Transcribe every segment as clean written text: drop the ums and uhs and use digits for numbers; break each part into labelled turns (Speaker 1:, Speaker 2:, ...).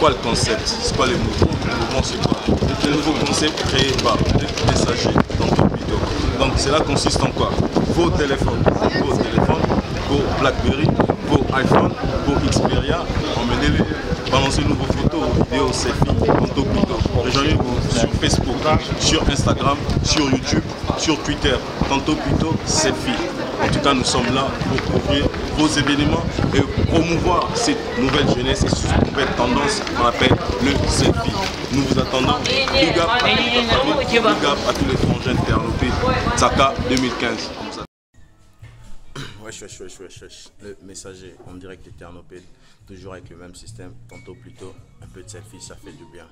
Speaker 1: quoi le concept? C'est quoi le mouvement? Le mouvement, c'est quoi? C'est un nouveau concept créé par des messagers Tanto Plutôt. Donc cela consiste en quoi? Vos téléphones, vos BlackBerry, vos iPhone, vos Xperia, emmenez-les, balancez-nous vos photos, vidéos, selfies, Tanto Plutôt. Rejoignez-vous sur Facebook, sur Instagram, sur YouTube, sur Twitter, Tanto Plutôt Selfie. En tout cas, nous sommes là pour couvrir vos événements et promouvoir cette nouvelle jeunesse et cette nouvelle tendance qu'on appelle le selfie. Nous vous attendons. Big up à tous les frangins internautes. Tsaka 2015. Wesh. Le messager en direct Eternopède, toujours avec le même système, Tanto Plutôt, un peu de selfie, ça fait du bien.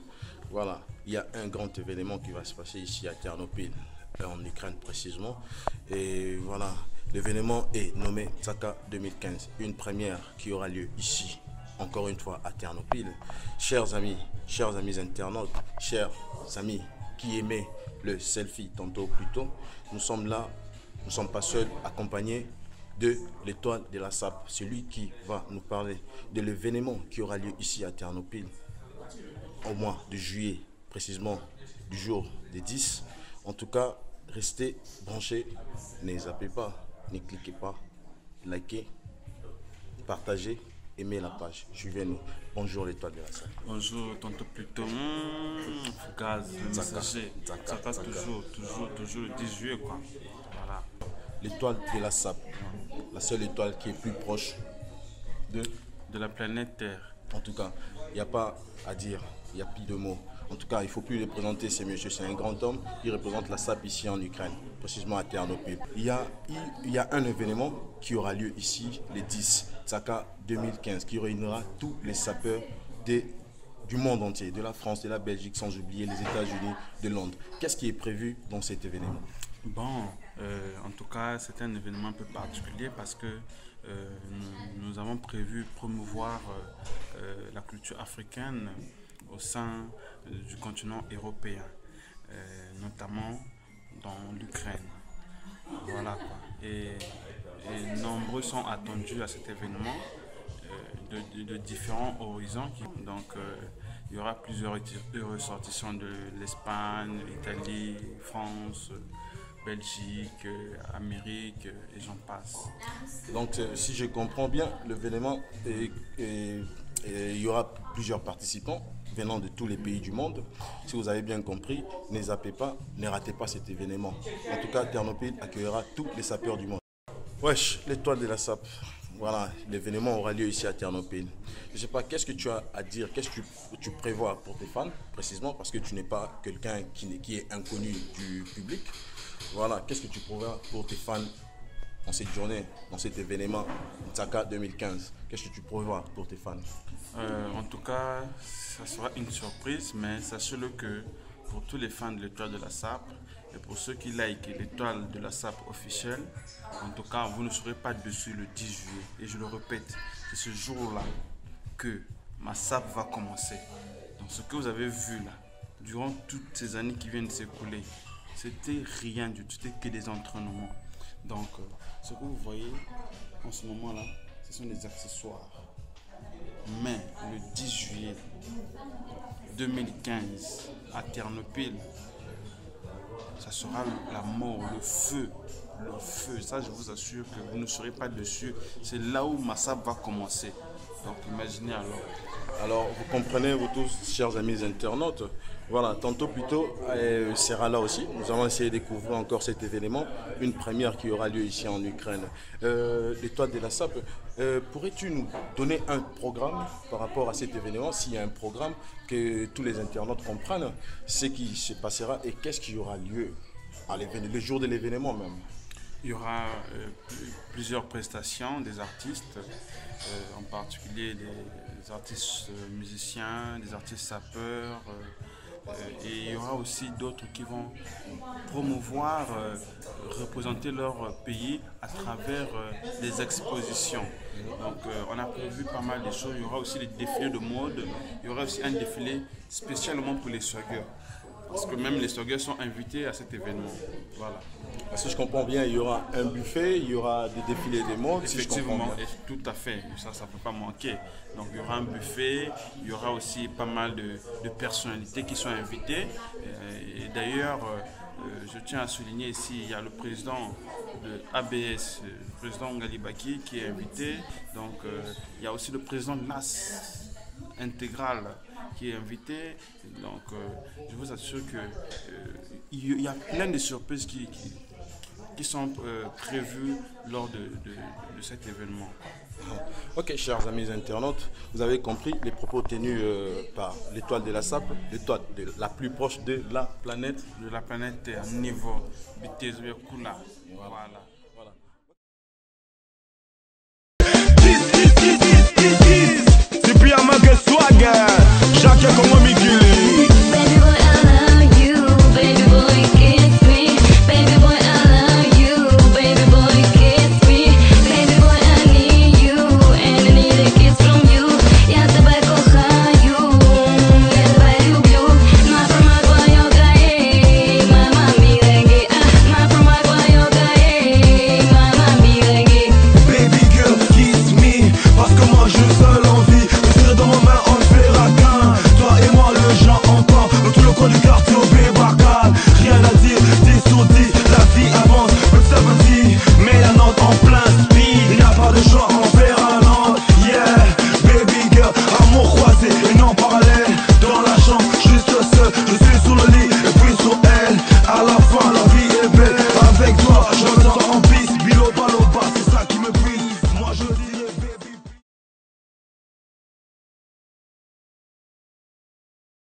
Speaker 1: Voilà, il y a un grand événement qui va se passer ici à Ternopil, en Ukraine précisément. Et voilà, l'événement est nommé Tsaka 2015, une première qui aura lieu ici, encore une fois à Ternopil. Chers amis internautes, chers amis qui aimaient le selfie Tanto Plutôt, nous sommes là, nous ne sommes pas seuls, accompagnés de l'étoile de la SAP, celui qui va nous parler de l'événement qui aura lieu ici à Ternopil au mois de juillet, précisément du jour des 10. En tout cas, restez branchés, ne zappez pas, ne cliquez pas, likez, partagez, aimez la page, suivez-nous. Bonjour l'étoile de la SAP.
Speaker 2: Bonjour Tanto Plutôt, gaz, le messager, Tsaka toujours le 10 juillet quoi. Voilà.
Speaker 1: L'étoile de la SAP, la seule étoile qui est plus proche
Speaker 2: de la planète Terre.
Speaker 1: En tout cas, il n'y a pas à dire, il n'y a plus de mots. En tout cas, il ne faut plus les présenter, ces messieurs. C'est un grand homme qui représente la SAP ici en Ukraine, précisément à Ternopil. Il y a un événement qui aura lieu ici, le 10, Tsaka 2015, qui réunira tous les sapeurs du monde entier, de la France, de la Belgique, sans oublier les États-Unis, de Londres. Qu'est-ce qui est prévu dans cet événement?
Speaker 2: Bon, en tout cas, c'est un événement un peu particulier parce que nous avons prévu promouvoir la culture africaine au sein du continent européen, notamment dans l'Ukraine. Voilà quoi. Et nombreux sont attendus à cet événement de différents horizons. Donc, il y aura plusieurs ressortissants de l'Espagne, l'Italie, France, Belgique, Amérique et j'en passe.
Speaker 1: Donc si je comprends bien, l'événement, il y aura plusieurs participants venant de tous les pays du monde. Si vous avez bien compris, ne zappez pas, ne ratez pas cet événement. En tout cas, Ternopil accueillera tous les sapeurs du monde. Wesh, l'étoile de la SAP. Voilà, l'événement aura lieu ici à Ternopil. Je ne sais pas, qu'est-ce que tu as à dire, qu'est-ce que tu prévois pour tes fans, précisément, parce que tu n'es pas quelqu'un qui est inconnu du public. Voilà, qu'est-ce que tu prévois pour tes fans dans cette journée, dans cet événement Tsaka 2015? Qu'est-ce que tu prévois pour tes fans?
Speaker 2: En tout cas, ça sera une surprise, mais sachez-le que pour tous les fans de l'étoile de la SAP et pour ceux qui like l'étoile de la SAP officielle, en tout cas, vous ne serez pas dessus le 10 juillet. Et je le répète, c'est ce jour-là que ma SAP va commencer. Donc ce que vous avez vu là, durant toutes ces années qui viennent de s'écouler, c'était rien du tout, c'était que des entraînements. Donc, ce que vous voyez en ce moment-là, ce sont des accessoires. Mais le 10 juillet 2015, à Ternopil, ça sera la mort, le feu. Ça, je vous assure que vous ne serez pas dessus. C'est là où ma SAP va commencer. Donc, imaginez alors.
Speaker 1: Alors, vous comprenez, vous tous, chers amis internautes, voilà, Tanto Plutôt sera là aussi. Nous allons essayer de découvrir encore cet événement, une première qui aura lieu ici en Ukraine. L'étoile de la SAP, pourrais-tu nous donner un programme par rapport à cet événement, s'il y a un programme que tous les internautes comprennent, ce qui se passera et qu'est-ce qui aura lieu le jour de l'événement même?
Speaker 2: Il y aura plusieurs prestations des artistes, en particulier des artistes musiciens, des artistes sapeurs, et il y aura aussi d'autres qui vont promouvoir, représenter leur pays à travers des expositions. Donc on a prévu pas mal de choses. Il y aura aussi des défilés de mode, il y aura aussi un défilé spécialement pour les swaggers. Parce que même les stockers sont invités à cet événement. Voilà.
Speaker 1: Si je comprends bien, il y aura un buffet, il y aura des défilés des modes.
Speaker 2: Effectivement, tout à fait. Ça ne peut pas manquer. Donc il y aura un buffet, il y aura aussi pas mal de personnalités qui sont invitées. Et d'ailleurs, je tiens à souligner ici, il y a le président de ABS, le président Ngalibaki qui est invité. Donc il y a aussi le président de l'AS Intégral qui est invité. Donc je vous assure qu'il y a plein de surprises qui sont prévues lors de cet événement.
Speaker 1: Ok, chers amis internautes, vous avez compris les propos tenus par l'étoile de la SAP, l'étoile la plus proche de la planète.
Speaker 2: De la planète Terre, niveau Bitezwe Kula. Voilà.